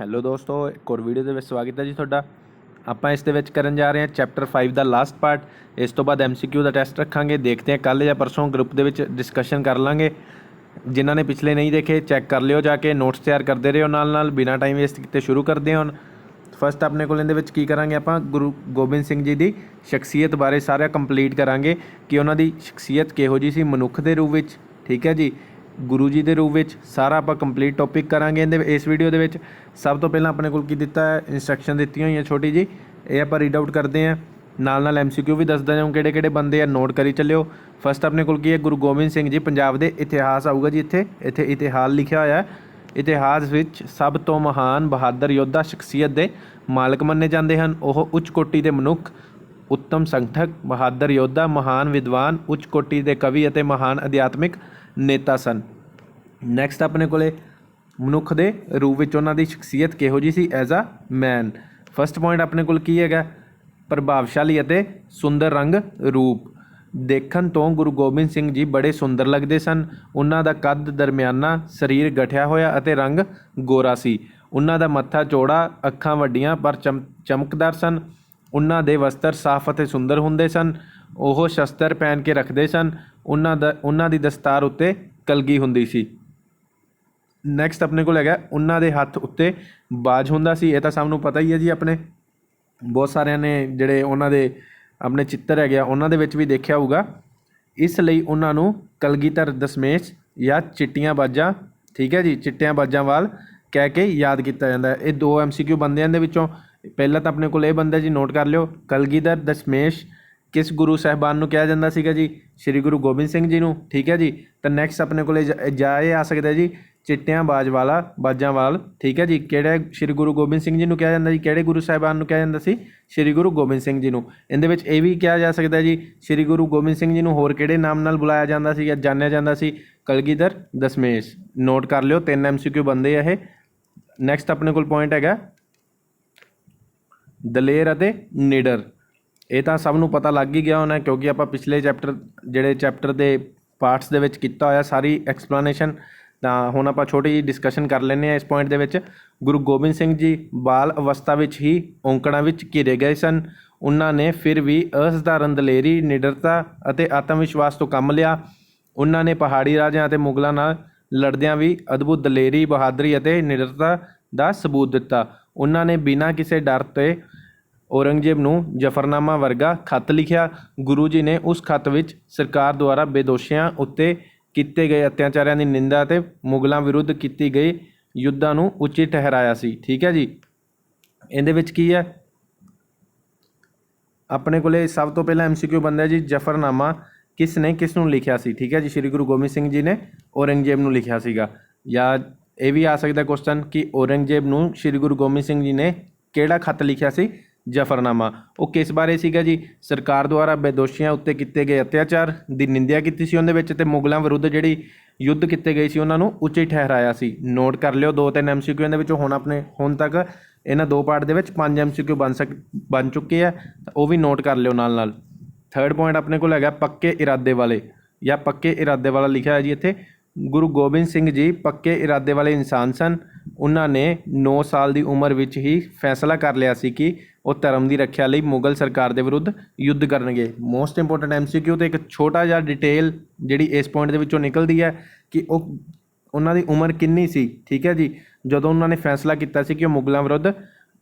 Hello ਦੋਸਤੋ, ਇੱਕ ਹੋਰ ਵੀਡੀਓ ਦੇ ਵਿੱਚ ਸਵਾਗਤ ਹੈ ਜੀ ਤੁਹਾਡਾ। ਆਪਾਂ ਇਸ ਦੇ ਵਿੱਚ ਕਰਨ ਜਾ ਰਹੇ ਹਾਂ ਚੈਪਟਰ 5 ਦਾ ਲਾਸਟ ਪਾਰਟ। ਇਸ ਤੋਂ ਬਾਅਦ MCQ ਦਾ ਟੈਸਟ ਰੱਖਾਂਗੇ। ਦੇਖਦੇ ਹਾਂ ਕੱਲ੍ਹ ਜਾਂ ਪਰਸੋਂ ਗਰੁੱਪ ਦੇ ਵਿੱਚ ਡਿਸਕਸ਼ਨ ਕਰ ਲਾਂਗੇ। ਜਿਨ੍ਹਾਂ ਨੇ ਪਿਛਲੇ ਨਹੀਂ ਦੇਖੇ ਚੈੱਕ ਕਰ ਲਿਓ ਜਾ ਕੇ, ਨੋਟਸ ਤਿਆਰ ਕਰਦੇ ਰਹੋ ਨਾਲ ਬਿਨਾਂ ਟਾਈਮ ਵੇਸਟ ਕੀਤੇ ਸ਼ੁਰੂ ਕਰਦੇ ਹਾਂ। ਹੁਣ ਫਸਟ ਆਪਣੇ ਕੋਲ ਇਹਦੇ ਵਿੱਚ ਕੀ ਕਰਾਂਗੇ, ਆਪਾਂ ਗੁਰੂ ਗੋਬਿੰਦ ਸਿੰਘ ਜੀ ਦੀ ਸ਼ਖਸੀਅਤ ਬਾਰੇ ਸਾਰਾ ਕੰਪਲੀਟ ਕਰਾਂਗੇ ਕਿ ਉਹਨਾਂ ਦੀ ਸ਼ਖਸੀਅਤ ਕਿਹੋ ਜਿਹੀ ਸੀ ਮਨੁੱਖ ਦੇ ਰੂਪ ਵਿੱਚ, ਠੀਕ ਹੈ ਜੀ, ਗੁਰੂ ਜੀ ਦੇ ਰੂਪ ਵਿੱਚ। ਸਾਰਾ ਆਪਾਂ ਕੰਪਲੀਟ ਟੌਪਿਕ ਕਰਾਂਗੇ ਇਸ ਵੀਡੀਓ ਦੇ ਵਿੱਚ। ਸਭ ਤੋਂ ਪਹਿਲਾਂ ਆਪਣੇ ਕੋਲ ਕੀ ਦਿੱਤਾ ਹੈ, ਇੰਸਟਰਕਸ਼ਨ ਦਿੱਤੀਆਂ ਹੋਈਆਂ ਛੋਟੀ ਜੀ, ਇਹ ਆਪਾਂ ਰੀਡ ਆਊਟ ਕਰਦੇ ਹਾਂ। ਨਾਲ MCQ ਵੀ ਦੱਸਦਾ ਜਾਊਂ ਕਿਹੜੇ ਕਿਹੜੇ ਬੰਦੇ ਆ, ਨੋਟ ਕਰੀ ਚੱਲਿਓ। ਫਸਟ ਆਪਣੇ ਕੋਲ ਕੀ ਹੈ, ਗੁਰੂ ਗੋਬਿੰਦ ਸਿੰਘ ਜੀ ਪੰਜਾਬ ਦੇ ਇਤਿਹਾਸ ਆਊਗਾ ਜੀ। ਇੱਥੇ ਇਤਿਹਾਸ ਲਿਖਿਆ ਹੋਇਆ। ਇਤਿਹਾਸ ਵਿੱਚ ਸਭ ਤੋਂ ਮਹਾਨ ਬਹਾਦਰ ਯੋਧਾ ਸ਼ਖਸੀਅਤ ਦੇ ਮਾਲਕ ਮੰਨੇ ਜਾਂਦੇ ਹਨ। ਉਹ ਉੱਚ ਕੋਟੀ ਦੇ ਮਨੁੱਖ, ਉੱਤਮ ਸੰਗਠਕ, ਬਹਾਦਰ ਯੋਧਾ, ਮਹਾਨ ਵਿਦਵਾਨ, ਉੱਚ ਕੋਟੀ ਦੇ ਕਵੀ ਅਤੇ ਮਹਾਨ ਅਧਿਆਤਮਿਕ ਨੇਤਾ ਸਨ। ਨੈਕਸਟ ਆਪਣੇ ਕੋਲ ਮਨੁੱਖ ਦੇ ਰੂਪ ਵਿੱਚ ਉਹਨਾਂ ਦੀ ਸ਼ਖਸੀਅਤ ਕਿਹੋ ਜਿਹੀ ਸੀ as a man. First point ਆਪਣੇ ਕੋਲ ਕੀ ਹੈਗਾ, ਪ੍ਰਭਾਵਸ਼ਾਲੀ ਅਤੇ ਸੁੰਦਰ ਰੰਗ ਰੂਪ। ਦੇਖਣ ਤੋਂ ਗੁਰੂ ਗੋਬਿੰਦ ਸਿੰਘ ਜੀ ਬੜੇ ਸੁੰਦਰ ਲੱਗਦੇ ਸਨ। ਉਹਨਾਂ ਦਾ ਕੱਦ ਦਰਮਿਆਨਾ, ਸਰੀਰ ਗਠਿਆ ਹੋਇਆ ਅਤੇ ਰੰਗ ਗੋਰਾ ਸੀ। ਉਹਨਾਂ ਦਾ ਮੱਥਾ ਚੌੜਾ, ਅੱਖਾਂ ਵੱਡੀਆਂ ਪਰ ਚਮਕਦਾਰ ਸਨ। ਉਹਨਾਂ ਦੇ ਵਸਤਰ ਸਾਫ਼ ਅਤੇ ਸੁੰਦਰ ਹੁੰਦੇ ਸਨ। ਉਹ ਸ਼ਸਤਰ ਪਹਿਨ ਕੇ ਰੱਖਦੇ ਸਨ। ਉਹਨਾਂ ਦੀ ਦਸਤਾਰ ਉੱਤੇ ਕਲਗੀ ਹੁੰਦੀ ਸੀ। ਨੈਕਸਟ ਆਪਣੇ ਕੋਲ ਹੈਗਾ, ਉਹਨਾਂ ਦੇ ਹੱਥ ਉੱਤੇ ਬਾਜ ਹੁੰਦਾ ਸੀ। ਇਹ ਤਾਂ ਸਭ ਨੂੰ ਪਤਾ ਹੀ ਹੈ ਜੀ, ਆਪਣੇ ਬਹੁਤ ਸਾਰਿਆਂ ਨੇ ਜਿਹੜੇ ਉਹਨਾਂ ਦੇ ਆਪਣੇ ਚਿੱਤਰ ਹੈਗੇ ਆ ਉਹਨਾਂ ਦੇ ਵਿੱਚ ਵੀ ਦੇਖਿਆ ਹੋਊਗਾ। ਇਸ ਲਈ ਉਹਨਾਂ ਨੂੰ ਕਲਗੀਧਰ ਦਸ਼ਮੇਸ਼ ਜਾਂ ਚਿੱਟੀਆਂ ਬਾਜਾਂ, ਠੀਕ ਹੈ ਜੀ, ਚਿੱਟਿਆਂ ਬਾਜਾਂ ਵਾਲ ਕਹਿ ਕੇ ਯਾਦ ਕੀਤਾ ਜਾਂਦਾ। ਇਹ 2 MCQ ਬੰਦਿਆਂ ਦੇ ਵਿੱਚੋਂ ਪਹਿਲਾਂ ਤਾਂ ਆਪਣੇ ਕੋਲ ਇਹ ਬੰਦਾ ਜੀ, ਨੋਟ ਕਰ ਲਿਓ। ਕਲਗੀਧਰ ਦਸ਼ਮੇਸ਼ ਕਿਸ ਗੁਰੂ ਸਾਹਿਬਾਨ ਨੂੰ ਕਿਹਾ ਜਾਂਦਾ ਸੀਗਾ ਜੀ, ਸ਼੍ਰੀ ਗੁਰੂ ਗੋਬਿੰਦ ਸਿੰਘ ਜੀ ਨੂੰ, ਠੀਕ ਹੈ ਜੀ। ਤਾਂ ਨੈਕਸਟ ਆਪਣੇ ਕੋਲ ਇਹ ਆ ਸਕਦਾ ਜੀ, ਚਿੱਟਿਆਂ ਬਾਜਾਂ ਵਾਲ, ਠੀਕ ਹੈ ਜੀ। ਕਿਹੜੇ ਸ਼੍ਰੀ ਗੁਰੂ ਗੋਬਿੰਦ ਸਿੰਘ ਜੀ ਨੂੰ ਕਿਹਾ ਜਾਂਦਾ ਜੀ, ਕਿਹੜੇ ਗੁਰੂ ਸਾਹਿਬਾਨ ਨੂੰ ਕਿਹਾ ਜਾਂਦਾ ਸੀ, ਸ਼੍ਰੀ ਗੁਰੂ ਗੋਬਿੰਦ ਸਿੰਘ ਜੀ ਨੂੰ। ਇਹਦੇ ਵਿੱਚ ਇਹ ਵੀ ਕਿਹਾ ਜਾ ਸਕਦਾ ਜੀ, ਸ਼੍ਰੀ ਗੁਰੂ ਗੋਬਿੰਦ ਸਿੰਘ ਜੀ ਨੂੰ ਹੋਰ ਕਿਹੜੇ ਨਾਮ ਨਾਲ ਬੁਲਾਇਆ ਜਾਂਦਾ ਸੀ ਜਾਂ ਜਾਣਿਆ ਜਾਂਦਾ ਸੀ, ਕਲਗੀਧਰ ਦਸ਼ਮੇਸ਼। ਨੋਟ ਕਰ ਲਿਓ, 3 MCQ ਬੰਦੇ ਆ ਇਹ। ਨੈਕਸਟ ਆਪਣੇ ਕੋਲ ਪੁਆਇੰਟ ਹੈਗਾ, ਦਲੇਰ ਅਤੇ ਨਿਡਰ। ਇਹ ਤਾਂ ਸਭ ਨੂੰ ਪਤਾ ਲੱਗ ਹੀ ਗਿਆ ਹੋਣਾ, ਕਿਉਂਕਿ ਆਪਾਂ ਪਿਛਲੇ ਚੈਪਟਰ ਦੇ ਪਾਰਟਸ ਦੇ ਵਿੱਚ ਕੀਤਾ ਹੋਇਆ ਸਾਰੀ ਐਕਸਪਲੇਨੇਸ਼ਨ। ਤਾਂ ਹੁਣ ਆਪਾਂ ਛੋਟੀ ਜਿਹੀ ਡਿਸਕਸ਼ਨ ਕਰ ਲੈਂਦੇ ਹਾਂ ਇਸ ਪੁਆਇੰਟ ਦੇ ਵਿੱਚ। ਗੁਰੂ ਗੋਬਿੰਦ ਸਿੰਘ ਜੀ ਬਾਲ ਅਵਸਥਾ ਵਿੱਚ ਹੀ ਔਂਕੜਾਂ ਵਿੱਚ ਘਿਰੇ ਗਏ ਸਨ। ਉਹਨਾਂ ਨੇ ਫਿਰ ਵੀ ਅਸਾਧਾਰਨ ਦਲੇਰੀ, ਨਿਡਰਤਾ ਅਤੇ ਆਤਮ ਵਿਸ਼ਵਾਸ ਤੋਂ ਕੰਮ ਲਿਆ। ਉਹਨਾਂ ਨੇ ਪਹਾੜੀ ਰਾਜਿਆਂ ਅਤੇ ਮੁਗਲਾਂ ਨਾਲ ਲੜਦਿਆਂ ਵੀ ਅਦਭੁਤ ਦਲੇਰੀ, ਬਹਾਦਰੀ ਅਤੇ ਨਿਡਰਤਾ ਦਾ ਸਬੂਤ ਦਿੱਤਾ। ਉਹਨਾਂ ਨੇ ਬਿਨਾਂ ਕਿਸੇ ਡਰ ਤੋਂ ਔਰੰਗਜ਼ੇਬ ਨੂੰ ਜ਼ਫਰਨਾਮਾ ਵਰਗਾ ਖੱਤ ਲਿਖਿਆ। ਗੁਰੂ ਜੀ ਨੇ ਉਸ ਖੱਤ ਵਿੱਚ ਸਰਕਾਰ ਦੁਆਰਾ ਬੇਦੋਸ਼ੀਆਂ ਉੱਤੇ ਕੀਤੇ ਗਏ ਅਤਿਆਚਾਰਿਆਂ ਦੀ ਨਿੰਦਾ ਅਤੇ ਮੁਗਲਾਂ ਵਿਰੁੱਧ ਕੀਤੀ ਗਈ ਯੁੱਧਾਂ ਨੂੰ ਉਚਿਤ ਠਹਿਰਾਇਆ ਸੀ, ਠੀਕ ਹੈ ਜੀ। ਇਹਦੇ ਵਿੱਚ ਕੀ ਹੈ, ਆਪਣੇ ਕੋਲੇ ਸਭ ਤੋਂ ਪਹਿਲਾਂ MCQ ਬੰਦਾ ਜੀ, ਜ਼ਫਰਨਾਮਾ ਕਿਸ ਨੂੰ ਲਿਖਿਆ ਸੀ, ਠੀਕ ਹੈ ਜੀ। ਸ਼੍ਰੀ ਗੁਰੂ ਗੋਬਿੰਦ ਸਿੰਘ ਜੀ ਨੇ ਔਰੰਗਜ਼ੇਬ ਨੂੰ ਲਿਖਿਆ ਸੀਗਾ। ਜਾਂ ਇਹ ਵੀ ਆ ਸਕਦਾ ਕੁਐਸਚਨ ਕਿ ਔਰੰਗਜ਼ੇਬ ਨੂੰ ਸ਼੍ਰੀ ਗੁਰੂ ਗੋਬਿੰਦ ਸਿੰਘ ਜੀ ਨੇ ਕਿਹੜਾ ਖੱਤ ਲਿਖਿਆ ਸੀ, ਜ਼ਫਰਨਾਮਾ। ਉਹ ਕਿਸ ਬਾਰੇ ਸੀਗਾ ਜੀ, ਸਰਕਾਰ ਦੁਆਰਾ ਬੇਦੋਸ਼ੀਆਂ ਉੱਤੇ ਕੀਤੇ ਗਏ ਅਤਿਆਚਾਰ ਦੀ ਨਿੰਦਿਆ ਕੀਤੀ ਸੀ ਉਹਦੇ ਵਿੱਚ, ਅਤੇ ਮੁਗਲਾਂ ਵਿਰੁੱਧ ਜਿਹੜੀ ਯੁੱਧ ਕੀਤੇ ਗਏ ਸੀ ਉਹਨਾਂ ਨੂੰ ਉਚਿਤ ਠਹਿਰਾਇਆ ਸੀ। ਨੋਟ ਕਰ ਲਿਓ, 2-3 MCQ ਦੇ ਵਿੱਚੋਂ ਹੁਣ ਤੱਕ ਇਹਨਾਂ 2 ਪਾਰਟ ਦੇ ਵਿੱਚ 5 MCQ ਬਣ ਚੁੱਕੇ ਆ, ਤਾਂ ਉਹ ਵੀ ਨੋਟ ਕਰ ਲਿਓ ਨਾਲ। ਥਰਡ ਪੁਆਇੰਟ ਆਪਣੇ ਕੋਲ ਹੈਗਾ, ਪੱਕੇ ਇਰਾਦੇ ਵਾਲੇ ਜਾਂ ਪੱਕੇ ਇਰਾਦੇ ਵਾਲਾ ਲਿਖਿਆ ਹੈ ਜੀ ਇੱਥੇ। ਗੁਰੂ ਗੋਬਿੰਦ ਸਿੰਘ ਜੀ ਪੱਕੇ ਇਰਾਦੇ ਵਾਲੇ ਇਨਸਾਨ ਸਨ। ਉਹਨਾਂ ਨੇ 9 ਸਾਲ ਦੀ ਉਮਰ ਵਿੱਚ ਹੀ ਫੈਸਲਾ ਕਰ ਲਿਆ ਸੀ ਕਿ ਉਹ ਧਰਮ ਦੀ ਰੱਖਿਆ ਲਈ ਮੁਗਲ ਸਰਕਾਰ ਦੇ ਵਿਰੁੱਧ ਯੁੱਧ ਕਰਨਗੇ। ਮੋਸਟ ਇੰਪੋਰਟੈਂਟ MCQ ਤੇ ਇੱਕ ਛੋਟਾ ਜਿਹਾ ਡਿਟੇਲ ਜਿਹੜੀ ਇਸ ਪੁਆਇੰਟ ਦੇ ਵਿੱਚੋਂ ਨਿਕਲਦੀ ਹੈ ਕਿ ਉਹਨਾਂ ਦੀ ਉਮਰ ਕਿੰਨੀ ਸੀ, ਠੀਕ ਹੈ ਜੀ, ਜਦੋਂ ਉਹਨਾਂ ਨੇ ਫੈਸਲਾ ਕੀਤਾ ਸੀ ਕਿ ਉਹ ਮੁਗਲਾਂ ਵਿਰੁੱਧ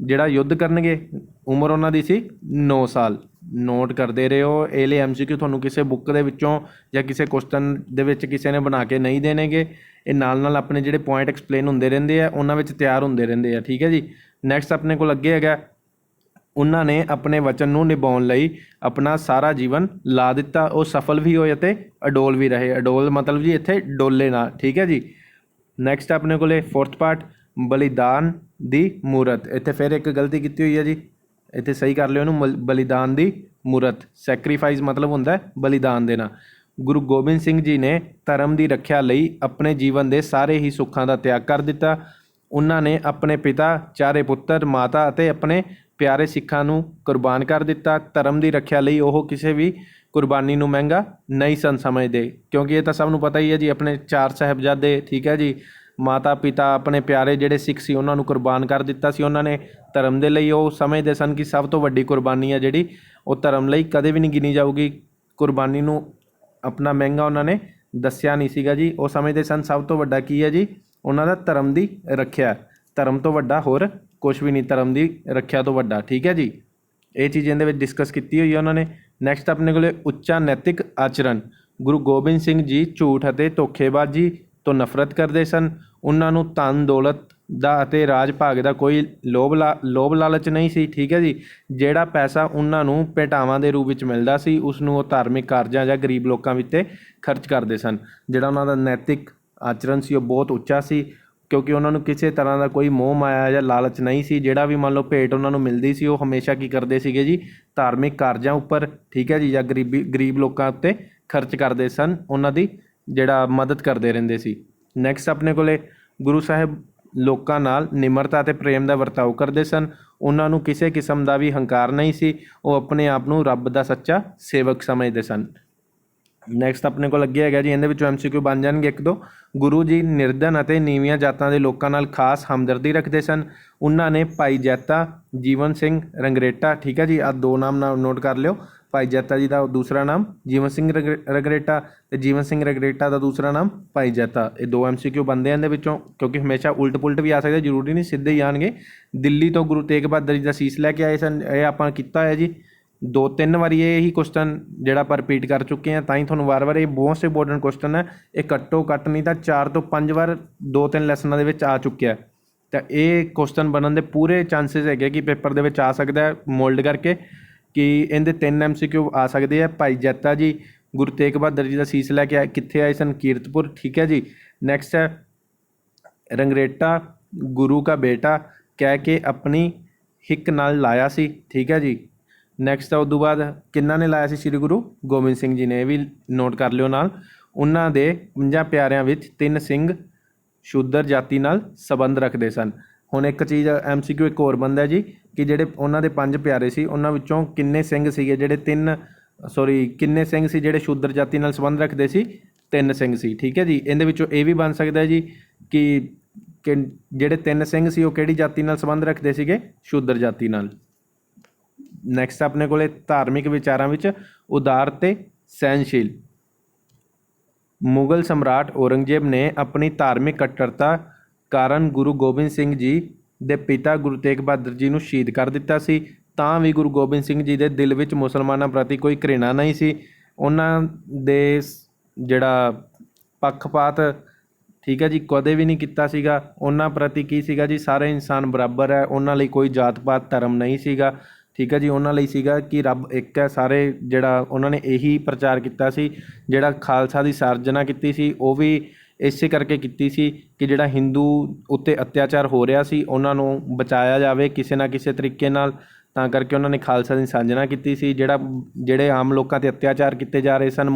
ਜਿਹੜਾ ਯੁੱਧ ਕਰਨਗੇ। ਉਮਰ ਉਹਨਾਂ ਦੀ ਸੀ 9 ਸਾਲ। ਨੋਟ ਕਰਦੇ ਰਹੋ। ਇਹ ਲਈ MCQ ਤੁਹਾਨੂੰ ਕਿਸੇ ਬੁੱਕ ਦੇ ਵਿੱਚੋਂ ਜਾਂ ਕਿਸੇ ਕੁਐਸਚਨ ਦੇ ਵਿੱਚ ਕਿਸੇ ਨੇ ਬਣਾ ਕੇ ਨਹੀਂ ਦੇਣਗੇ। ਇਹ ਨਾਲ ਆਪਣੇ ਜਿਹੜੇ ਪੁਆਇੰਟ ਐਕਸਪਲੇਨ ਹੁੰਦੇ ਰਹਿੰਦੇ ਆ, ਉਹਨਾਂ ਵਿੱਚ ਤਿਆਰ ਹੁੰਦੇ ਰਹਿੰਦੇ ਆ, ਠੀਕ ਹੈ ਜੀ। ਨੈਕਸਟ ਆਪਣੇ ਕੋਲ ਅੱਗੇ ਹੈਗਾ, ਉਹਨਾਂ ਨੇ ਆਪਣੇ ਵਚਨ ਨੂੰ ਨਿਭਾਉਣ ਲਈ ਆਪਣਾ ਸਾਰਾ ਜੀਵਨ ਲਾ ਦਿੱਤਾ। ਉਹ ਸਫਲ ਵੀ ਹੋਏ ਅਤੇ ਅਡੋਲ ਵੀ ਰਹੇ। ਅਡੋਲ ਮਤਲਬ ਜੀ ਇੱਥੇ ਡੋਲੇ ਨਾ, ਠੀਕ ਹੈ ਜੀ। ਨੈਕਸਟ ਆਪਣੇ ਕੋਲੇ 4th ਪਾਰਟ, ਬਲੀਦਾਨ ਦੀ ਮੂਰਤ। ਇੱਥੇ ਫਿਰ ਇੱਕ ਗਲਤੀ ਕੀਤੀ ਹੋਈ ਹੈ ਜੀ, ਇੱਥੇ ਸਹੀ ਕਰ ਲਿਓ ਇਹਨੂੰ। ਬਲੀਦਾਨ ਦੀ ਮੂਰਤ, ਸੈਕਰੀਫਾਈਸ ਮਤਲਬ ਹੁੰਦਾ ਬਲੀਦਾਨ ਦੇਣਾ। ਗੁਰੂ ਗੋਬਿੰਦ ਸਿੰਘ ਜੀ ਨੇ ਧਰਮ ਦੀ ਰੱਖਿਆ ਲਈ ਆਪਣੇ ਜੀਵਨ ਦੇ ਸਾਰੇ ਹੀ ਸੁੱਖਾਂ ਦਾ ਤਿਆਗ ਕਰ ਦਿੱਤਾ। ਉਹਨਾਂ ਨੇ ਆਪਣੇ ਪਿਤਾ, 4 ਪੁੱਤਰ, ਮਾਤਾ ਅਤੇ ਆਪਣੇ ਪਿਆਰੇ ਸਿੱਖਾਂ ਨੂੰ ਕੁਰਬਾਨ ਕਰ ਦਿੱਤਾ। ਧਰਮ ਦੀ ਰੱਖਿਆ ਲਈ ਉਹ ਕਿਸੇ ਵੀ ਕੁਰਬਾਨੀ ਨੂੰ ਮਹਿੰਗਾ ਨਹੀਂ ਸਨ ਸਮਝਦੇ, ਕਿਉਂਕਿ ਇਹ ਤਾਂ ਸਭ ਨੂੰ ਪਤਾ ਹੀ ਹੈ ਜੀ, ਆਪਣੇ 4 ਸਾਹਿਬਜ਼ਾਦੇ, ਠੀਕ ਹੈ ਜੀ, ਮਾਤਾ ਪਿਤਾ ਆਪਣੇ ਪਿਆਰੇ ਜਿਹੜੇ ਸਿੱਖ ਸੀ ਉਹਨਾਂ ਨੂੰ ਕੁਰਬਾਨ ਕਰ ਦਿੱਤਾ ਸੀ ਉਹਨਾਂ ਨੇ ਧਰਮ ਦੇ ਲਈ। ਉਹ ਸਮਝਦੇ ਸਨ ਕਿ ਸਭ ਤੋਂ ਵੱਡੀ ਕੁਰਬਾਨੀ ਹੈ ਜਿਹੜੀ ਉਹ ਧਰਮ ਲਈ ਕਦੇ ਵੀ ਨਹੀਂ ਗਿਣੀ ਜਾਊਗੀ। ਕੁਰਬਾਨੀ ਨੂੰ ਆਪਣਾ ਮਹਿੰਗਾ ਉਹਨਾਂ ਨੇ ਦੱਸਿਆ ਨਹੀਂ ਸੀਗਾ ਜੀ। ਉਹ ਸਮਝਦੇ ਸਨ ਸਭ ਤੋਂ ਵੱਡਾ ਕੀ ਹੈ ਜੀ, ਉਹਨਾਂ ਦਾ ਧਰਮ ਦੀ ਰੱਖਿਆ। ਧਰਮ ਤੋਂ ਵੱਡਾ ਹੋਰ ਕੁਛ ਵੀ ਨਹੀਂ, ਧਰਮ ਦੀ ਰੱਖਿਆ ਤੋਂ ਵੱਡਾ। ਠੀਕ ਹੈ ਜੀ, ਇਹ ਚੀਜ਼ ਇਹਦੇ ਵਿੱਚ ਡਿਸਕਸ ਕੀਤੀ ਹੋਈ ਹੈ ਉਹਨਾਂ ਨੇ। ਨੈਕਸਟ ਆਪਣੇ ਕੋਲੇ ਉੱਚਾ ਨੈਤਿਕ ਆਚਰਣ। ਗੁਰੂ ਗੋਬਿੰਦ ਸਿੰਘ ਜੀ ਝੂਠ ਅਤੇ ਧੋਖੇਬਾਜ਼ੀ ਤੋਂ ਨਫ਼ਰਤ ਕਰਦੇ ਸਨ। ਉਹਨਾਂ ਨੂੰ ਧਨ ਦੌਲਤ ਦਾ ਅਤੇ ਰਾਜ ਭਾਗ ਦਾ ਕੋਈ ਲੋਭ ਲਾਲਚ ਨਹੀਂ ਸੀ। ਠੀਕ ਹੈ ਜੀ, ਜਿਹੜਾ ਪੈਸਾ ਉਹਨਾਂ ਨੂੰ ਭੇਟਾਵਾਂ ਦੇ ਰੂਪ ਵਿੱਚ ਮਿਲਦਾ ਸੀ ਉਸ ਨੂੰ ਉਹ ਧਾਰਮਿਕ ਕਾਰਜਾਂ ਜਾਂ ਗਰੀਬ ਲੋਕਾਂ ਵਿੱਚ ਖਰਚ ਕਰਦੇ ਸਨ। ਜਿਹੜਾ ਉਹਨਾਂ ਦਾ ਨੈਤਿਕ ਆਚਰਣ ਸੀ ਉਹ ਬਹੁਤ ਉੱਚਾ ਸੀ, ਕਿਉਂਕਿ ਉਹਨਾਂ ਨੂੰ ਕਿਸੇ ਤਰ੍ਹਾਂ ਦਾ ਕੋਈ ਮੋਹ ਮਾਇਆ ਜਾਂ ਲਾਲਚ ਨਹੀਂ ਸੀ। ਜਿਹੜਾ ਵੀ ਮੰਨ ਲਓ ਭੇਟ ਉਹਨਾਂ ਨੂੰ ਮਿਲਦੀ ਸੀ ਉਹ ਹਮੇਸ਼ਾ ਕੀ ਕਰਦੇ ਸੀਗੇ ਜੀ, ਧਾਰਮਿਕ ਕਾਰਜਾਂ ਉੱਪਰ, ਠੀਕ ਹੈ ਜੀ, ਜਾਂ ਗਰੀਬ ਲੋਕਾਂ ਉੱਤੇ ਖਰਚ ਕਰਦੇ ਸਨ, ਉਹਨਾਂ ਦੀ ਜਿਹੜਾ ਮਦਦ ਕਰਦੇ ਰਹਿੰਦੇ ਸੀ। ਨੈਕਸਟ ਆਪਣੇ ਕੋਲੇ ਗੁਰੂ ਸਾਹਿਬ ਲੋਕਾਂ ਨਾਲ ਨਿਮਰਤਾ ਅਤੇ ਪ੍ਰੇਮ ਦਾ ਵਰਤਾਓ ਕਰਦੇ ਸਨ। ਉਹਨਾਂ ਨੂੰ ਕਿਸੇ ਕਿਸਮ ਦਾ ਵੀ ਹੰਕਾਰ ਨਹੀਂ ਸੀ। ਉਹ ਆਪਣੇ ਆਪ ਨੂੰ ਰੱਬ ਦਾ ਸੱਚਾ ਸੇਵਕ ਸਮਝਦੇ ਸਨ। ਨੈਕਸਟ ਆਪਣੇ ਕੋਲ ਅੱਗੇ ਹੈਗਾ ਜੀ, ਇਹਦੇ ਵਿੱਚੋਂ MCQ ਬਣ ਜਾਣਗੇ ਇੱਕ ਦੋ। ਗੁਰੂ ਜੀ ਨਿਰਧਨ ਅਤੇ ਨੀਵੀਆਂ ਜਾਤਾਂ ਦੇ ਲੋਕਾਂ ਨਾਲ ਖਾਸ ਹਮਦਰਦੀ ਰੱਖਦੇ ਸਨ। ਉਹਨਾਂ ਨੇ ਭਾਈ ਜੈਤਾ, ਜੀਵਨ ਸਿੰਘ ਰੰਗਰੇਟਾ, ਠੀਕ ਹੈ ਜੀ, ਆਹ ਦੋ ਨਾਮ ਨਾਲ ਨੋਟ ਕਰ ਲਿਓ। ਭਾਈ ਜੈਤਾ ਜੀ ਦਾ ਦੂਸਰਾ ਨਾਮ ਜੀਵਨ ਸਿੰਘ ਰੰਗਰੇਟਾ ਅਤੇ ਜੀਵਨ ਸਿੰਘ ਰੰਗਰੇਟਾ ਦਾ ਦੂਸਰਾ ਨਾਮ ਭਾਈ ਜੈਤਾ। ਇਹ ਦੋ MCQ ਬਣਦੇ ਆ ਇਹਦੇ ਵਿੱਚੋਂ, ਕਿਉਂਕਿ ਹਮੇਸ਼ਾ ਉਲਟ ਪੁਲਟ ਵੀ ਆ ਸਕਦੇ, ਜ਼ਰੂਰੀ ਨਹੀਂ ਸਿੱਧੇ ਹੀ ਆਉਣਗੇ। ਦਿੱਲੀ ਤੋਂ ਗੁਰੂ ਤੇਗ ਬਹਾਦਰ ਜੀ ਦਾ ਸੀਸ ਲੈ ਕੇ ਆਏ ਸਨ। ਇਹ ਆਪਾਂ ਕੀਤਾ ਹੋਇਆ ਜੀ 2-3 ਵਾਰੀ ਇਹ ਹੀ ਕੁਐਸਚਨ ਜਿਹੜਾ ਆਪਾਂ ਰਿਪੀਟ ਕਰ ਚੁੱਕੇ ਹਾਂ, ਤਾਂ ਹੀ ਤੁਹਾਨੂੰ ਵਾਰ-ਵਾਰ ਇਹ ਬਹੁਤ ਇੰਪੋਰਟੈਂਟ ਕੁਐਸਚਨ ਹੈ। ਇਹ ਘੱਟੋ ਘੱਟ ਨਹੀਂ ਤਾਂ 4 ਤੋਂ 5 ਵਾਰ 2-3 ਲੈਸਨਾਂ ਦੇ ਵਿੱਚ ਆ ਚੁੱਕਿਆ। ਤਾਂ ਇਹ ਕੁਐਸਚਨ ਬਣਨ ਦੇ ਪੂਰੇ ਚਾਂਸਿਸ ਹੈਗੇ ਕਿ ਪੇਪਰ ਦੇ ਵਿੱਚ ਆ ਸਕਦਾ ਹੈ ਮੋਲਡ ਕਰਕੇ, ਕਿ ਇਹਦੇ 3 MCQ ਆ ਸਕਦੇ ਆ। ਭਾਈ ਜੈਤਾ ਜੀ ਗੁਰੂ ਤੇਗ ਬਹਾਦਰ ਜੀ ਦਾ ਸੀਸ ਲੈ ਕੇ ਕਿੱਥੇ ਆਏ ਸਨ? ਕੀਰਤਪੁਰ, ਠੀਕ ਹੈ ਜੀ। ਨੈਕਸਟ ਹੈ ਰੰਗਰੇਟਾ ਗੁਰੂ ਕਾ ਬੇਟਾ ਕਹਿ ਕੇ ਆਪਣੀ ਹਿੱਕ ਨਾਲ ਲਾਇਆ ਸੀ, ਠੀਕ ਹੈ ਜੀ। ਨੈਕਸਟ ਹੈ ਉਦੋਂ ਬਾਅਦ ਕਿਹਨਾਂ ਨੇ ਲਾਇਆ ਸੀ? ਸ਼੍ਰੀ ਗੁਰੂ ਗੋਬਿੰਦ ਸਿੰਘ ਜੀ ਨੇ। ਇਹ ਵੀ ਨੋਟ ਕਰ ਲਿਓ ਨਾਲ। ਉਹਨਾਂ ਦੇ 50 ਪਿਆਰਿਆਂ ਵਿੱਚ 3 ਸਿੰਘ ਸ਼ੂਦਰ ਜਾਤੀ ਨਾਲ ਸੰਬੰਧ ਰੱਖਦੇ ਸਨ। ਹੁਣ ਇੱਕ ਚੀਜ਼ MCQ ਇੱਕ ਹੋਰ ਬੰਦਾ ਜੀ, ਕਿ ਜਿਹੜੇ ਉਹਨਾਂ ਦੇ 5 ਪਿਆਰੇ ਸੀ ਉਹਨਾਂ ਵਿੱਚੋਂ ਕਿੰਨੇ ਸਿੰਘ ਸੀਗੇ ਜਿਹੜੇ ਕਿੰਨੇ ਸਿੰਘ ਸੀ ਜਿਹੜੇ ਸ਼ੂਦਰ ਜਾਤੀ ਨਾਲ ਸੰਬੰਧ ਰੱਖਦੇ ਸੀ? 3 ਸਿੰਘ ਸੀ, ਠੀਕ ਹੈ ਜੀ। ਇਹਦੇ ਵਿੱਚੋਂ ਇਹ ਵੀ ਬਣ ਸਕਦਾ ਜੀ ਕਿ ਜਿਹੜੇ 3 ਸਿੰਘ ਸੀ ਉਹ ਕਿਹੜੀ ਜਾਤੀ ਨਾਲ ਸੰਬੰਧ ਰੱਖਦੇ ਸੀਗੇ? ਸ਼ੂਦਰ ਜਾਤੀ ਨਾਲ। ਨੈਕਸਟ ਆਪਣੇ ਕੋਲੇ ਧਾਰਮਿਕ ਵਿਚਾਰਾਂ ਵਿੱਚ ਉਦਾਰ ਤੇ ਸਹਿਨਸ਼ੀਲ। ਮੁਗਲ ਸਮਰਾਟ ਔਰੰਗਜ਼ੇਬ ਨੇ ਆਪਣੀ ਧਾਰਮਿਕ ਕੱਟੜਤਾ ਕਾਰਨ ਗੁਰੂ ਗੋਬਿੰਦ ਸਿੰਘ ਜੀ ਦੇ ਪਿਤਾ ਗੁਰੂ ਤੇਗ ਬਹਾਦਰ ਜੀ ਨੂੰ ਸ਼ਹੀਦ ਕਰ ਦਿੱਤਾ ਸੀ। ਤਾਂ ਵੀ ਗੁਰੂ ਗੋਬਿੰਦ ਸਿੰਘ ਜੀ ਦੇ ਦਿਲ ਵਿੱਚ ਮੁਸਲਮਾਨਾਂ ਪ੍ਰਤੀ ਕੋਈ ਘ੍ਰਿਣਾ ਨਹੀਂ ਸੀ। ਉਹਨਾਂ ਦੇ ਜਿਹੜਾ ਪੱਖਪਾਤ, ਠੀਕ ਹੈ ਜੀ, ਕਦੇ ਵੀ ਨਹੀਂ ਕੀਤਾ ਸੀਗਾ। ਉਹਨਾਂ ਪ੍ਰਤੀ ਕੀ ਸੀਗਾ ਜੀ, ਸਾਰੇ ਇਨਸਾਨ ਬਰਾਬਰ ਹੈ। ਉਹਨਾਂ ਲਈ ਕੋਈ ਜਾਤ ਪਾਤ ਧਰਮ ਨਹੀਂ ਸੀਗਾ, ਠੀਕ ਹੈ ਜੀ। ਉਹਨਾਂ ਲਈ ਸੀਗਾ ਕਿ ਰੱਬ ਇੱਕ ਹੈ, ਸਾਰੇ ਜਿਹੜਾ ਉਹਨਾਂ ਨੇ ਇਹੀ ਪ੍ਰਚਾਰ ਕੀਤਾ ਸੀ। ਜਿਹੜਾ ਖਾਲਸਾ ਦੀ ਸਾਰਜਨਾ ਕੀਤੀ ਸੀ ਉਹ ਵੀ ਇਸੇ ਕਰਕੇ ਕੀਤੀ ਸੀ ਕਿ ਜਿਹੜਾ ਹਿੰਦੂ ਉੱਤੇ ਅਤਿਆਚਾਰ ਹੋ ਰਿਹਾ ਸੀ ਉਹਨਾਂ ਨੂੰ ਬਚਾਇਆ ਜਾਵੇ ਕਿਸੇ ਨਾ ਕਿਸੇ ਤਰੀਕੇ ਨਾਲ। ਤਾਂ ਕਰਕੇ ਉਹਨਾਂ ਨੇ ਖਾਲਸਾ ਦੀ ਸਾਜਨਾ ਕੀਤੀ ਸੀ। ਜਿਹੜੇ ਆਮ ਲੋਕਾਂ 'ਤੇ ਅਤਿਆਚਾਰ ਕੀਤੇ ਜਾ ਰਹੇ ਸਨ,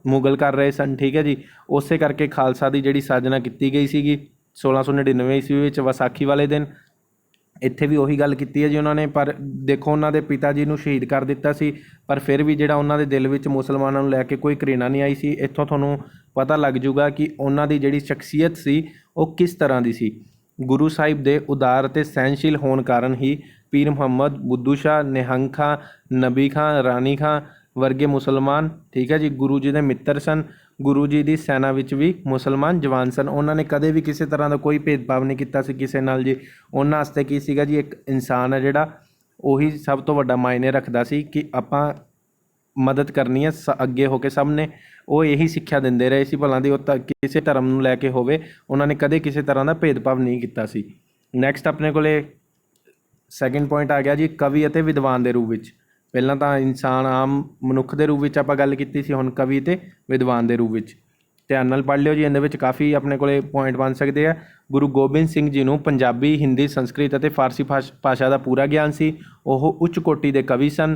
ਮੁਗਲ ਕਰ ਰਹੇ ਸਨ, ਠੀਕ ਹੈ ਜੀ, ਉਸੇ ਕਰਕੇ ਖਾਲਸਾ ਦੀ ਜਿਹੜੀ ਸਾਜਨਾ ਕੀਤੀ ਗਈ ਸੀਗੀ 1699 ਈਸਵੀ ਵਿੱਚ ਵਿਸਾਖੀ ਵਾਲੇ ਦਿਨ। ਇੱਥੇ ਵੀ ਉਹੀ ਗੱਲ ਕੀਤੀ ਹੈ ਜੀ ਉਹਨਾਂ ਨੇ। ਪਰ ਦੇਖੋ ਉਹਨਾਂ ਦੇ ਪਿਤਾ ਜੀ ਨੂੰ ਸ਼ਹੀਦ ਕਰ ਦਿੱਤਾ ਸੀ, ਪਰ ਫਿਰ ਵੀ ਜਿਹੜਾ ਉਹਨਾਂ ਦੇ ਦਿਲ ਵਿੱਚ ਮੁਸਲਮਾਨਾਂ ਨੂੰ ਲੈ ਕੇ ਕੋਈ ਘ੍ਰਿਣਾ ਨਹੀਂ ਆਈ ਸੀ। ਇੱਥੋਂ ਤੁਹਾਨੂੰ ਪਤਾ ਲੱਗ ਜੂਗਾ ਕਿ ਉਹਨਾਂ ਦੀ ਜਿਹੜੀ ਸ਼ਖਸੀਅਤ ਸੀ ਉਹ ਕਿਸ ਤਰ੍ਹਾਂ ਦੀ ਸੀ। ਗੁਰੂ ਸਾਹਿਬ ਦੇ ਉਦਾਰ ਅਤੇ ਸਹਿਨਸ਼ੀਲ ਹੋਣ ਕਾਰਨ ਹੀ ਪੀਰ ਮੁਹੰਮਦ, ਬੁੱਧੂ ਸ਼ਾਹ, ਨਿਹੰਗ ਖਾਂ, ਨਬੀ ਖਾਂ, ਰਾਣੀ ਖਾਂ ਵਰਗੇ ਮੁਸਲਮਾਨ, ਠੀਕ ਹੈ ਜੀ, ਗੁਰੂ ਜੀ ਦੇ ਮਿੱਤਰ ਸਨ। ਗੁਰੂ ਜੀ ਦੀ ਸੈਨਾ ਵਿੱਚ ਵੀ ਮੁਸਲਮਾਨ ਜਵਾਨ ਸਨ। ਉਹਨਾਂ ਨੇ ਕਦੇ ਵੀ ਕਿਸੇ ਤਰ੍ਹਾਂ ਦਾ ਕੋਈ ਭੇਦਭਾਵ ਨਹੀਂ ਕੀਤਾ ਸੀ ਕਿਸੇ ਨਾਲ ਜੀ। ਉਹਨਾਂ ਵਾਸਤੇ ਕੀ ਸੀਗਾ ਜੀ, ਇੱਕ ਇਨਸਾਨ ਹੈ ਜਿਹੜਾ ਉਹੀ ਸਭ ਤੋਂ ਵੱਡਾ ਮਾਇਨੇ ਰੱਖਦਾ ਸੀ ਕਿ ਆਪਾਂ ਮਦਦ ਕਰਨੀ ਹੈ ਅੱਗੇ ਹੋ ਕੇ ਸਭ ਨੇ। ਉਹ ਇਹੀ ਸਿੱਖਿਆ ਦਿੰਦੇ ਰਹੇ ਸੀ ਭਲਾਂ ਦੀ, ਉਹ ਤਾਂ ਕਿਸੇ ਧਰਮ ਨੂੰ ਲੈ ਕੇ ਹੋਵੇ, ਉਹਨਾਂ ਨੇ ਕਦੇ ਕਿਸੇ ਤਰ੍ਹਾਂ ਦਾ ਭੇਦਭਾਵ ਨਹੀਂ ਕੀਤਾ ਸੀ। ਨੈਕਸਟ ਆਪਣੇ ਕੋਲੇ ਸੈਕਿੰਡ ਪੁਆਇੰਟ ਆ ਗਿਆ ਜੀ, ਕਵੀ ਅਤੇ ਵਿਦਵਾਨ ਦੇ ਰੂਪ ਵਿੱਚ। ਪਹਿਲਾਂ ਤਾਂ ਇਨਸਾਨ ਆਮ ਮਨੁੱਖ ਦੇ ਰੂਪ ਵਿੱਚ ਆਪਾਂ ਗੱਲ ਕੀਤੀ ਸੀ, ਹੁਣ ਕਵੀ ਅਤੇ ਵਿਦਵਾਨ ਦੇ ਰੂਪ ਵਿੱਚ। ਧਿਆਨ ਨਾਲ ਪੜ੍ਹ ਲਿਓ ਜੀ, ਇਹਦੇ ਵਿੱਚ ਕਾਫੀ ਆਪਣੇ ਕੋਲੇ ਪੁਆਇੰਟ ਬਣ ਸਕਦੇ ਆ। ਗੁਰੂ ਗੋਬਿੰਦ ਸਿੰਘ ਜੀ ਨੂੰ ਪੰਜਾਬੀ, ਹਿੰਦੀ, ਸੰਸਕ੍ਰਿਤ ਅਤੇ ਫਾਰਸੀ ਭਾਸ਼ਾ ਦਾ ਪੂਰਾ ਗਿਆਨ ਸੀ। ਉਹ ਉੱਚ ਕੋਟੀ ਦੇ ਕਵੀ ਸਨ।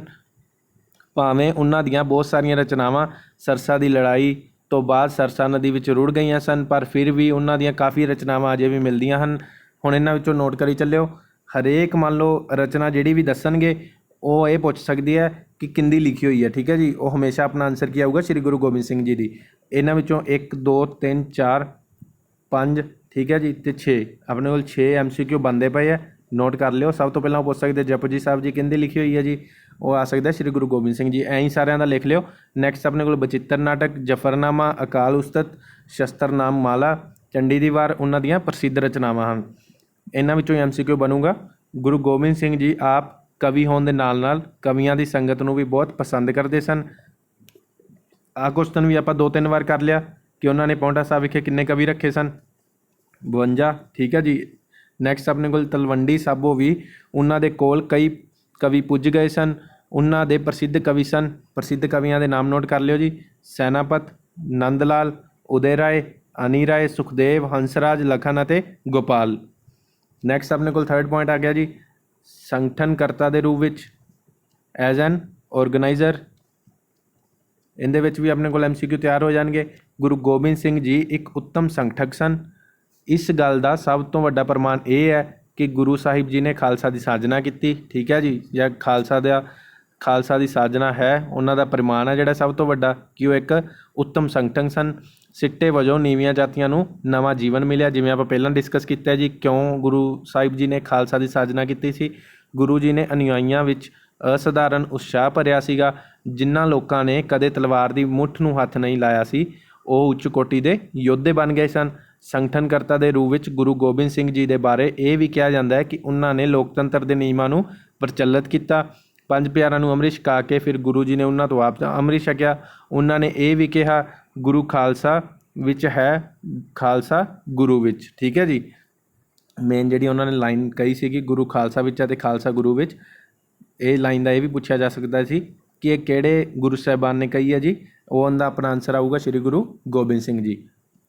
ਭਾਵੇਂ ਉਹਨਾਂ ਦੀਆਂ ਬਹੁਤ ਸਾਰੀਆਂ ਰਚਨਾਵਾਂ ਸਰਸਾ ਦੀ ਲੜਾਈ ਤੋਂ ਬਾਅਦ ਸਰਸਾ ਨਦੀ ਵਿੱਚ ਰੁੜ ਗਈਆਂ ਸਨ, ਪਰ ਫਿਰ ਵੀ ਉਹਨਾਂ ਦੀਆਂ ਕਾਫੀ ਰਚਨਾਵਾਂ ਅਜੇ ਵੀ ਮਿਲਦੀਆਂ ਹਨ। ਹੁਣ ਇਹਨਾਂ ਵਿੱਚੋਂ ਨੋਟ ਕਰੀ ਚੱਲਿਓ। ਹਰੇਕ ਮੰਨ ਲਓ ਰਚਨਾ ਜਿਹੜੀ ਵੀ ਦੱਸਣਗੇ ਉਹ ਇਹ ਪੁੱਛ ਸਕਦੀ ਹੈ ਕਿ ਕਿੰਦੀ ਲਿਖੀ ਹੋਈ ਹੈ, ਠੀਕ ਹੈ ਜੀ। ਉਹ ਹਮੇਸ਼ਾ ਆਪਣਾ ਆਨਸਰ ਕੀ ਆਊਗਾ? ਸ਼੍ਰੀ ਗੁਰੂ ਗੋਬਿੰਦ ਸਿੰਘ ਜੀ ਦੀ। ਇਹਨਾਂ ਵਿੱਚੋਂ 1 2 3 4 5 ठीक है जी तो 6 अपने को 6 MCQ बनते पे है नोट कर लिओ। सब तो पहला पूछ सकते जपजी साहब जी किंदी लिखी हुई है जी वो आ सकता श्री गुरु गोबिंद सिंह जी ऐ ही सारिਆਂ ਦਾ लिख लिओ। नैक्सट अपने को बचित्र नाटक जफरनामा अकाल उस्तत शस्त्रनाम माला चंडी दी वार उन्हां दियां प्रसिद्ध रचनावां ਹਨ। इन्हां विचों MCQ बनूगा। गुरु गोबिंद सिंह जी आप कवि होने दे नाल नाल कवियां दी संगत नूं भी बहुत पसंद करते सन। आ क्वेश्चन भी आपां 2-3 वार कर लिया कि उन्होंने पौंटा साहब विखे किन्ने कवि रखे सन 52 ठीक है जी। नैक्सट अपने को तलवंडी साबो भी उन्हां दे कोल कई कवि पुज गए सन। उन्हां दे प्रसिद्ध कवि सन प्रसिद्ध कवियां दे नाम नोट कर लियो जी सैनापत नंद लाल उदय राय अनी राय सुखदेव हंसराज लखन अते गोपाल। नैक्सट अपने को थर्ड पॉइंट आ गया जी संगठनकर्ता के रूप में एज एन ऑर्गेनाइजर। इहदे विच भी अपने को MCQ तैयार हो जाएंगे। गुरु गोबिंद सिंह जी एक उत्तम संगठक सन। इस गल का सब तो वड्डा प्रमाण यह है कि गुरु साहिब जी ने खालसा की साजना की ठीक है जी या खालसा की साजना है उन्हों का प्रमाण है जोड़ा सब तो वड्डा कि वह एक उत्तम संगठन सन। सिट्टे वजों नीवियां जातियां नूं नवा जीवन मिलिया जिवें आपां पहलां डिस्कस किया जी क्यों गुरु साहिब जी ने खालसा की साजना की सी। गुरु जी ने अनुयायियों विच असधारण उत्साह भरिया सीगा। जिन्हां लोकां ने कदे तलवार की मुठ नूं हथ नहीं लाया सी ਉਹ ਉੱਚ ਕੋਟੀ ਦੇ ਯੋਧੇ ਬਣ ਗਏ ਸਨ। ਸੰਗਠਨਕਰਤਾ ਦੇ ਰੂਪ ਵਿੱਚ ਗੁਰੂ ਗੋਬਿੰਦ ਸਿੰਘ ਜੀ ਦੇ ਬਾਰੇ ਇਹ ਵੀ ਕਿਹਾ ਜਾਂਦਾ ਹੈ ਕਿ ਉਹਨਾਂ ਨੇ ਲੋਕਤੰਤਰ ਦੇ ਨਿਯਮਾਂ ਨੂੰ ਪ੍ਰਚਲਿਤ ਕੀਤਾ। 5 ਪਿਆਰਿਆਂ ਨੂੰ ਅੰਮ੍ਰਿਤ ਛਕਾ ਕੇ ਫਿਰ ਗੁਰੂ ਜੀ ਨੇ ਉਹਨਾਂ ਤੋਂ ਆਪ ਅੰਮ੍ਰਿਤ ਛਕਿਆ। ਉਹਨਾਂ ਨੇ ਇਹ ਵੀ ਕਿਹਾ ਗੁਰੂ ਖਾਲਸਾ ਵਿੱਚ ਹੈ ਖਾਲਸਾ ਗੁਰੂ ਵਿੱਚ ਠੀਕ ਹੈ ਜੀ। ਮੇਨ ਜਿਹੜੀ ਉਹਨਾਂ ਨੇ ਲਾਈਨ ਕਹੀ ਸੀ ਕਿ ਗੁਰੂ ਖਾਲਸਾ ਵਿੱਚ ਅਤੇ ਖਾਲਸਾ ਗੁਰੂ ਵਿੱਚ ਇਹ ਲਾਈਨ ਦਾ ਇਹ ਵੀ ਪੁੱਛਿਆ ਜਾ ਸਕਦਾ ਸੀ ਕਿ ਇਹ ਕਿਹੜੇ ਗੁਰੂ ਸਾਹਿਬਾਨ ਨੇ ਕਹੀ ਹੈ ਜੀ ਉਹਦਾ ਆਪਣਾ ਆਨਸਰ ਆਊਗਾ श्री गुरु गोबिंद सिंह जी।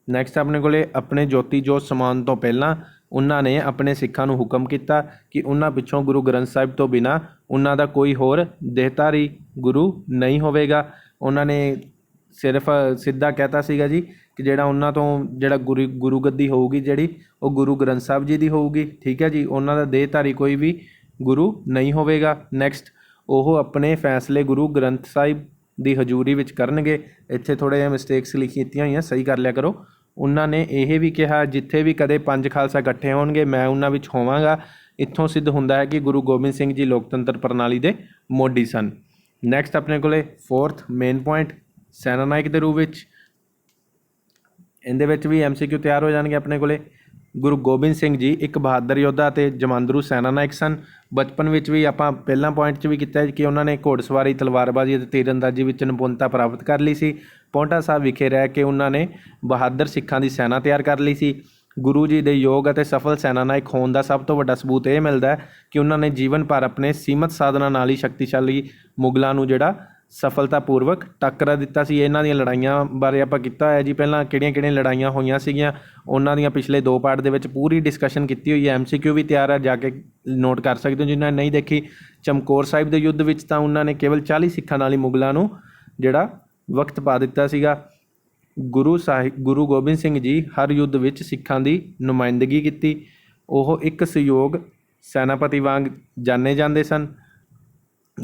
नैक्सट अपने को अपने ज्योति जोत समान तो पहला उन्होंने अपने सिखां नूं हुक्म किया कि उन्हां पिछों गुरु ग्रंथ साहिब तो बिना उन्हां दा कोई होर देहधारी गुरु नहीं होवेगा। उन्होंने सिर्फ सीधा कहता सीगा जी कि जिहड़ा उन्हां तो जिहड़ा गुरु गद्दी होऊगी जिहड़ी वो गुरु ग्रंथ साहिब जी दी होऊगी ठीक है जी। उन्हां दा देहधारी कोई भी गुरु नहीं होवेगा। नैक्सट ਉਹ अपने फैसले गुरु ग्रंथ साहिब ਦੀ ਹਜ਼ੂਰੀ ਵਿੱਚ ਕਰਨਗੇ। ਇੱਥੇ ਥੋੜ੍ਹੇ ਜਿਹੇ ਮਿਸਟੇਕਸ ਲਿਖੀ ਕੀਤੀਆਂ ਹੋਈਆਂ ਸਹੀ ਕਰ ਲਿਆ ਕਰੋ। ਉਹਨਾਂ ਨੇ ਇਹ ਵੀ ਕਿਹਾ ਜਿੱਥੇ ਵੀ ਕਦੇ 5 ਖਾਲਸਾ ਇਕੱਠੇ ਹੋਣਗੇ ਮੈਂ ਉਹਨਾਂ ਵਿੱਚ ਹੋਵਾਂਗਾ। ਇੱਥੋਂ ਸਿੱਧ ਹੁੰਦਾ ਹੈ ਕਿ ਗੁਰੂ ਗੋਬਿੰਦ ਸਿੰਘ ਜੀ ਲੋਕਤੰਤਰ ਪ੍ਰਣਾਲੀ ਦੇ ਮੋਢੀ ਸਨ। ਨੈਕਸਟ ਆਪਣੇ ਕੋਲੇ 4th ਮੇਨ ਪੁਆਇੰਟ ਸੈਨਾ ਨਾਇਕ ਦੇ ਰੂਪ ਵਿੱਚ ਇਹਦੇ ਵਿੱਚ ਵੀ MCQ ਤਿਆਰ ਹੋ ਜਾਣਗੇ ਆਪਣੇ ਕੋਲੇ। गुरु गोबिंद सिंह जी एक बहादुर योद्धा ते जमांदरू सैना नायक सन। बचपन में भी आप पहला पॉइंट च भी किया कि उन्होंने घोड़सवारी तलवारबाजी और तीरंदाजी में निपुणता प्राप्त कर ली सी। पौंटा साहब विखे रह के उन्होंने बहादुर सिखां की सैना तैयार कर ली सी। गुरु जी के योग और सफल सैना नायक होने का सब तो वड्डा सबूत ये मिलता है कि उन्होंने जीवन भर अपने सीमित साधना नाल ही शक्तिशाली मुगलों नूं जिहड़ा सफलतापूर्वक टक्करा दिता सी। इन्हां दीयां लड़ाइयां बारे आपां कीता है जी पहलां किहड़ियां लड़ाइयां होईयां सीगीयां उन्हां दीयां पिछले 2 पार्ट दे विच पूरी डिस्कशन की हुई है। MCQ भी तैयार है जाके नोट कर सकते हो जिन्हां ने नहीं देखी। चमकौर साहिब के युद्ध विच तां उन्हां ने केवल 40 सिखां नाल ही मुगलों नूं जिहड़ा वक्त पा दिता सीगा। गुरु गोबिंद सिंह जी हर युद्ध विच सिखां दी नुमाइंदगी की। ਉਹ एक सहयोग सैनापति वांग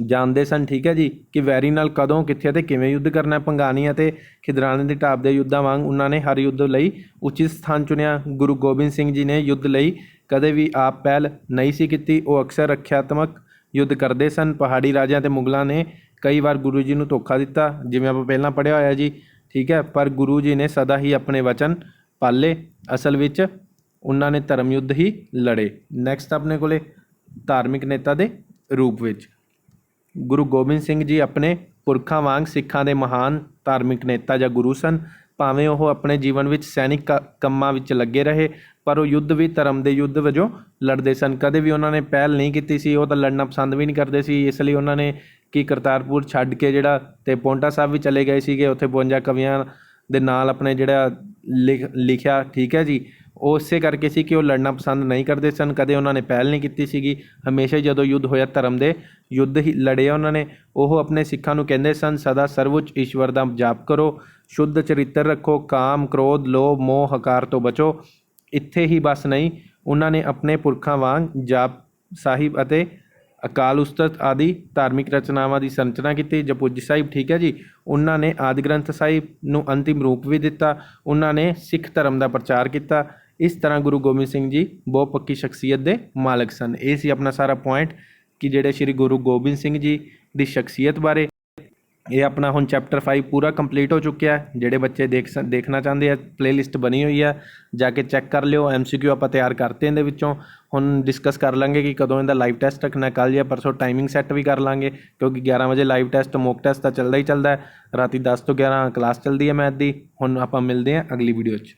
जानते सन ठीक है जी कि वैरी नाल कदों कित्थे ते किवें युद्ध करना। भंगानी अते खिदराने की ढाब के युद्धां वांग उन्होंने हर युद्ध लई उचित स्थान चुनिया। गुरु गोबिंद सिंह जी ने युद्ध लई कदे भी आप पहल नहीं सी कीती। वो अक्सर रक्षात्मक युद्ध करते सन। पहाड़ी राजियां ते मुगलों ने कई बार गुरु जी नूं धोखा दिता जिवें आपां पहलां पढ़िया होया जी ठीक है। पर गुरु जी ने सदा ही अपने वचन पाले। असल विच उन्होंने धर्म युद्ध ही लड़े। नैक्सट अपने कोले धार्मिक नेता के रूप विच गुरु गोबिंद सिंह जी अपने पुरखा वांग सिखां दे महान धार्मिक नेता या गुरु सन। भावें वो अपने जीवन में सैनिक कम्मां विच लगे रहे पर वो युद्ध भी धर्म के युद्ध वजों लड़ते सन। कदे भी उन्होंने पहल नहीं की सी। वो तो लड़ना पसंद भी नहीं करते सी। इसलिए उन्होंने कि करतारपुर छड्ड के जिहड़ा ते पौंटा साहब भी चले गए सीगे। उत्थे 52 कवियां दे नाल अपने जिहड़ा लिखिया ठीक है जी। ਉਹ ਇਸੇ ਕਰਕੇ ਸੀ कि वो लड़ना पसंद नहीं करते सन। कदे उन्होंने पहल नहीं की सीगी। हमेशा जदों युद्ध होया धर्म के युद्ध ही लड़े उन्होंने। वो अपने सिखां नूं कहंदे सन सदा सर्वोच्च ईश्वर का जाप करो शुद्ध चरित्र रखो काम क्रोध लोभ मोह हकार तो बचो। इत्थे ही बस नहीं उन्होंने अपने पुरखां वांग जाप साहिब अते ਅਕਾਲ ਉਸਤਤ ਆਦਿ ਧਾਰਮਿਕ ਰਚਨਾਵਾਂ ਦੀ ਸੰਰਚਨਾ ਕੀਤੀ। ਜਪੁਜੀ ਸਾਹਿਬ, ਠੀਕ ਹੈ ਜੀ। ਉਹਨਾਂ ਨੇ ਆਦਿ ਗ੍ਰੰਥ ਸਾਹਿਬ ਨੂੰ ਅੰਤਿਮ ਰੂਪ ਵੀ ਦਿੱਤਾ। ਉਹਨਾਂ ਨੇ ਸਿੱਖ ਧਰਮ ਦਾ ਪ੍ਰਚਾਰ ਕੀਤਾ। ਇਸ ਤਰ੍ਹਾਂ ਗੁਰੂ ਗੋਬਿੰਦ ਸਿੰਘ ਜੀ ਬਹੁਤ ਪੱਕੀ ਸ਼ਖਸੀਅਤ ਦੇ ਮਾਲਕ ਸਨ। ਇਹ ਸੀ ਆਪਣਾ ਸਾਰਾ ਪੁਆਇੰਟ ਕਿ ਜਿਹੜੇ ਸ਼੍ਰੀ ਗੁਰੂ ਗੋਬਿੰਦ ਸਿੰਘ ਜੀ ਦੀ ਸ਼ਖਸੀਅਤ ਬਾਰੇ। ਇਹ ਆਪਣਾ ਹੁਣ ਚੈਪਟਰ 5 ਪੂਰਾ ਕੰਪਲੀਟ ਹੋ ਚੁੱਕਿਆ। ਜਿਹੜੇ ਬੱਚੇ ਦੇਖਣਾ ਚਾਹੁੰਦੇ ਆ, ਪਲੇਲਿਸਟ ਬਣੀ ਹੋਈ ਆ, ਜਾ ਕੇ ਚੈੱਕ ਕਰ ਲਿਓ। MCQ ਆਪਾਂ ਤਿਆਰ ਕਰਤੇ ਇਹਦੇ ਵਿੱਚੋਂ। ਹੁਣ ਡਿਸਕਸ ਕਰ ਲਾਂਗੇ ਕਿ ਕਦੋਂ ਇਹਦਾ ਲਾਈਵ ਟੈਸਟ ਰੱਖਣਾ। ਕੱਲ੍ਹ ਜਾਂ ਪਰਸੋਂ ਟਾਈਮਿੰਗ ਸੈੱਟ ਵੀ ਕਰ ਲਾਂਗੇ, ਕਿਉਂਕਿ 11 ਵਜੇ ਲਾਈਵ ਟੈਸਟ ਮੋਕ ਟੈਸਟ ਤਾਂ ਚੱਲਦਾ ਹੀ ਚੱਲਦਾ ਹੈ। ਰਾਤੀ 10 ਤੋਂ 11 ਕਲਾਸ ਚੱਲਦੀ ਹੈ ਮੈਥ ਦੀ। ਹੁਣ ਆਪਾਂ ਮਿਲਦੇ ਹਾਂ ਅਗਲੀ ਵੀਡੀਓ 'ਚ।